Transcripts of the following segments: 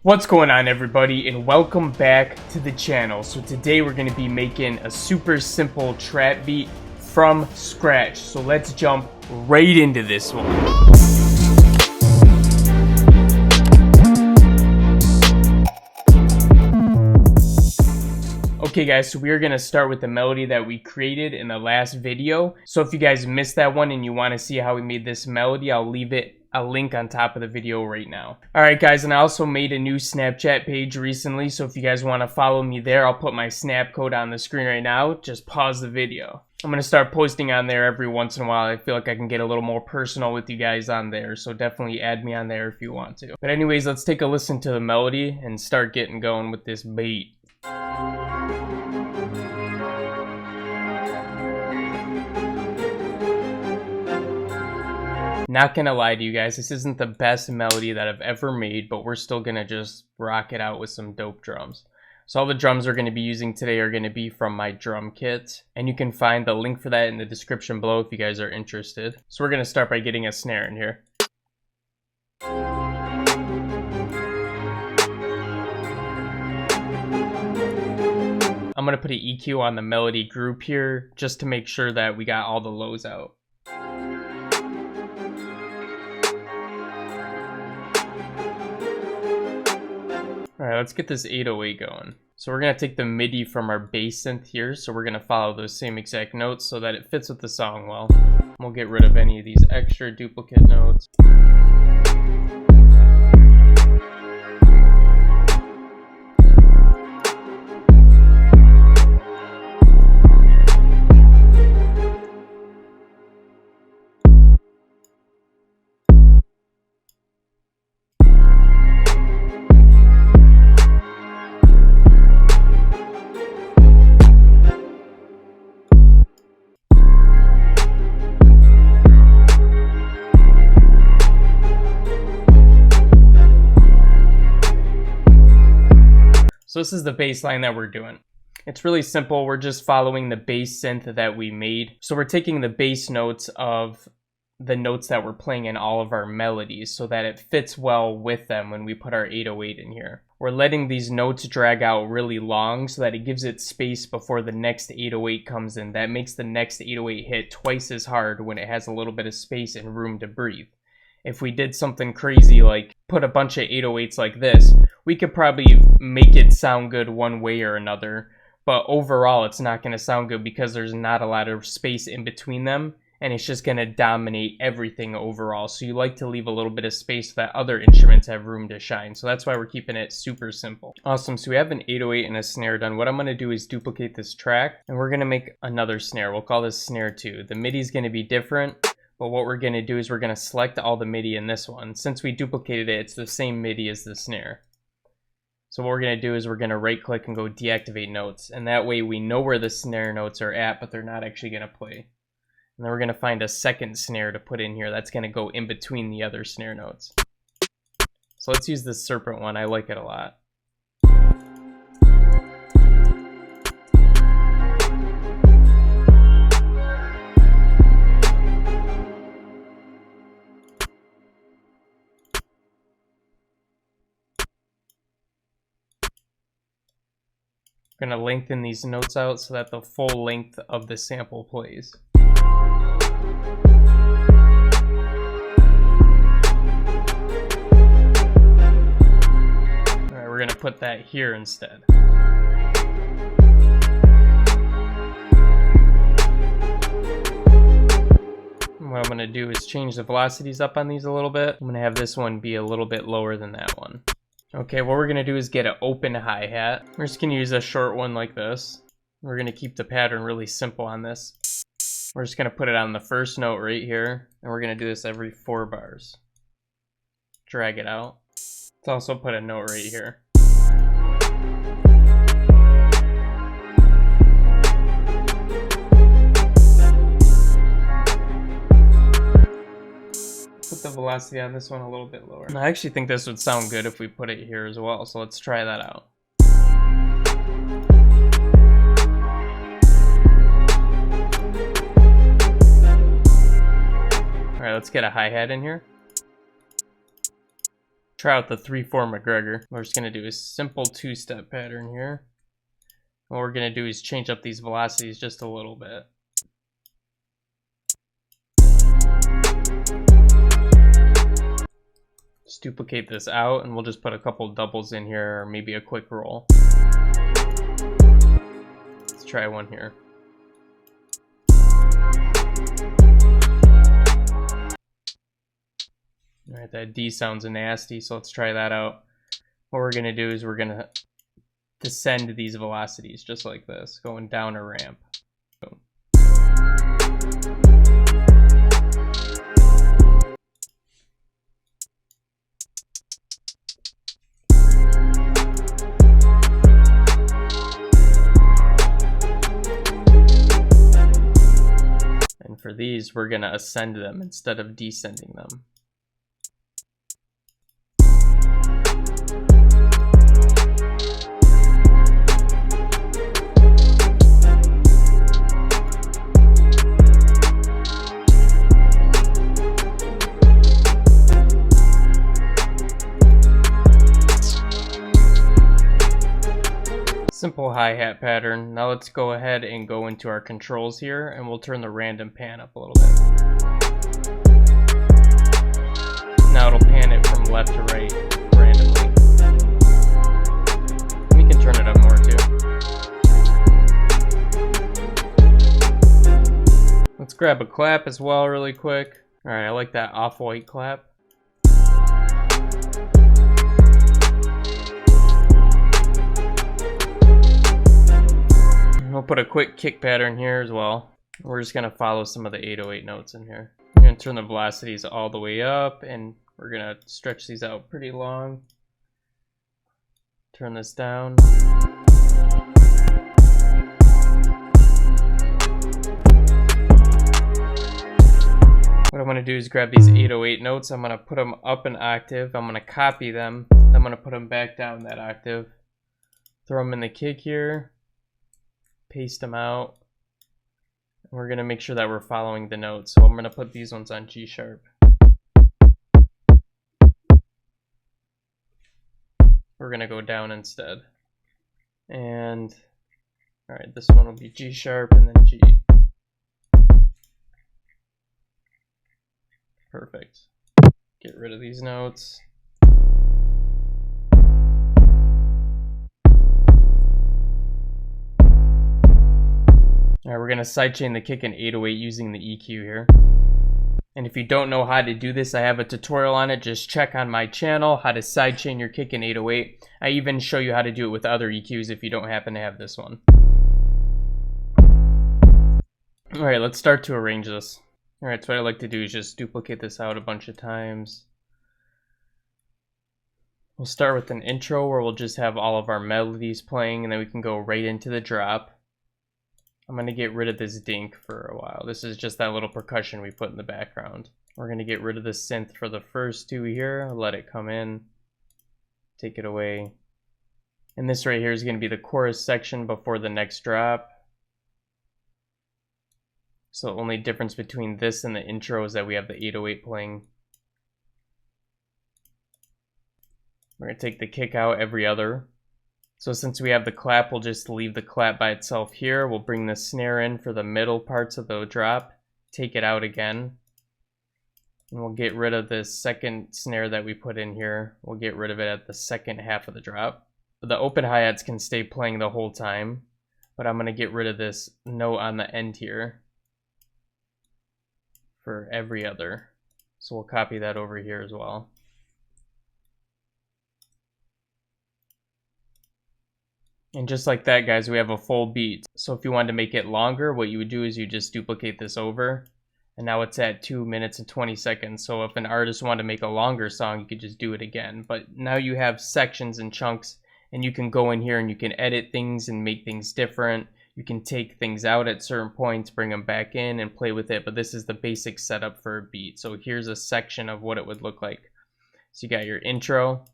What's going on, everybody, and welcome back to the channel. So today we're going to be making a super simple trap beat from scratch. So let's jump right into this one. Okay guys, so we are going to start with the melody that we created in the last video. So if you guys missed that one and you want to see how we made this melody, I'll leave a link on top of the video right now. Alright guys, and I also made a new Snapchat page recently, so if you guys want to follow me there, I'll put my Snap code on the screen right now. Just pause the video. I'm going to start posting on there every once in a while. I feel like I can get a little more personal with you guys on there, so definitely add me on there if you want to. But anyways, let's take a listen to the melody and start getting going with this beat. Not gonna lie to you guys, this isn't the best melody that I've ever made, but we're still gonna just rock it out with some dope drums. So all the drums we're gonna be using today are gonna be from my drum kit, and you can find the link for that in the description below if you guys are interested. So we're gonna start by getting a snare in here. I'm gonna put an EQ on the melody group here, just to make sure that we got all the lows out. Alright, let's get this 808 going. So we're going to take the MIDI from our bass synth here, so we're going to follow those same exact notes so that it fits with the song well. We'll get rid of any of these extra duplicate notes. So this is the bass line that we're doing. It's really simple. We're just following the bass synth that we made. So we're taking the bass notes of the notes that we're playing in all of our melodies so that it fits well with them when we put our 808 in here. We're letting these notes drag out really long so that it gives it space before the next 808 comes in. That makes the next 808 hit twice as hard when it has a little bit of space and room to breathe. If we did something crazy like put a bunch of 808s like this, we could probably make it sound good one way or another, but overall it's not going to sound good because there's not a lot of space in between them, and it's just going to dominate everything overall. So you like to leave a little bit of space so that other instruments have room to shine. So that's why we're keeping it super simple. Awesome, so we have an 808 and a snare done. What I'm going to do is duplicate this track, and we're going to make another snare. We'll call this snare 2. The MIDI is going to be different. But what we're going to do is we're going to select all the MIDI in this one. Since we duplicated it, it's the same MIDI as the snare. So what we're going to do is we're going to right click and go deactivate notes. And that way we know where the snare notes are at, but they're not actually going to play. And then we're going to find a second snare to put in here. That's going to go in between the other snare notes. So let's use this serpent one. I like it a lot. We're going to lengthen these notes out so that the full length of the sample plays. Alright, we're going to put that here instead. What I'm going to do is change the velocities up on these a little bit. I'm going to have this one be a little bit lower than that one. Okay, what we're going to do is get an open hi-hat. We're just going to use a short one like this. We're going to keep the pattern really simple on this. We're just going to put it on the first note right here, and we're going to do this every 4 bars. Drag it out. Let's also put a note right here. Put the velocity on this one a little bit lower. I actually think this would sound good if we put it here as well, so let's try that out. Alright, let's get a hi-hat in here. Try out the 3/4 McGregor. We're just gonna do a simple 2-step pattern here. What we're gonna do is change up these velocities just a little bit. Just duplicate this out and we'll just put a couple doubles in here, or maybe a quick roll. Let's try one here. Alright, that D sounds nasty, so let's try that out. What we're gonna do is we're gonna descend these velocities just like this, going down a ramp. Boom. And for these, we're gonna ascend them instead of descending them. Simple hi-hat pattern. Now let's go ahead and go into our controls here, and we'll turn the random pan up a little bit. Now it'll pan it from left to right randomly. We can turn it up more too. Let's grab a clap as well really quick. Alright, I like that off-white clap. We'll put a quick kick pattern here as well. We're just gonna follow some of the 808 notes in here. We're gonna turn the velocities all the way up, and we're gonna stretch these out pretty long. Turn this down. What I'm gonna do is grab these 808 notes. I'm gonna put them up an octave. I'm gonna copy them. I'm gonna put them back down that octave. Throw them in the kick here. Paste them out. We're gonna make sure that we're following the notes. So I'm gonna put these ones on G sharp. We're gonna go down instead. And all right, this one will be G sharp and then G. Perfect. Get rid of these notes. Alright, we're going to sidechain the kick in 808 using the EQ here. And if you don't know how to do this, I have a tutorial on it. Just check on my channel, how to sidechain your kick in 808. I even show you how to do it with other EQs if you don't happen to have this one. Alright, let's start to arrange this. Alright, so what I like to do is just duplicate this out a bunch of times. We'll start with an intro where we'll just have all of our melodies playing, and then we can go right into the drop. I'm going to get rid of this dink for a while. This is just that little percussion we put in the background. We're going to get rid of the synth for the first two here. Let it come in. Take it away. And this right here is going to be the chorus section before the next drop. So the only difference between this and the intro is that we have the 808 playing. We're going to take the kick out every other. So since we have the clap, we'll just leave the clap by itself here. We'll bring the snare in for the middle parts of the drop. Take it out again. And we'll get rid of this second snare that we put in here. We'll get rid of it at the second half of the drop. The open hi-hats can stay playing the whole time, but I'm going to get rid of this note on the end here for every other. So we'll copy that over here as well. And just like that, guys, we have a full beat. So if you wanted to make it longer, what you would do is you just duplicate this over. And now it's at 2 minutes and 20 seconds. So if an artist wanted to make a longer song, you could just do it again. But now you have sections and chunks, and you can go in here and you can edit things and make things different. You can take things out at certain points, bring them back in and play with it. But this is the basic setup for a beat. So here's a section of what it would look like. So you got your intro.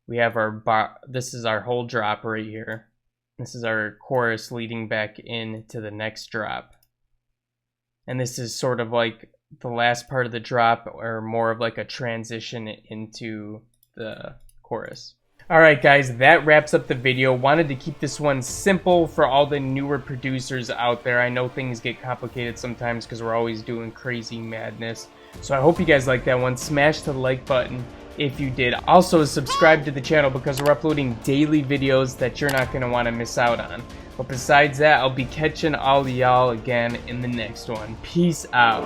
We have our this is our whole drop right here. This is our chorus leading back into the next drop. And this is sort of like the last part of the drop, or more of like a transition into the chorus. Alright guys, that wraps up the video. Wanted to keep this one simple for all the newer producers out there. I know things get complicated sometimes because we're always doing crazy madness. So I hope you guys like that one. Smash the like button if you did. Also subscribe to the channel because we're uploading daily videos that you're not going to want to miss out on. But besides that, I'll be catching all of y'all again in the next one. Peace out.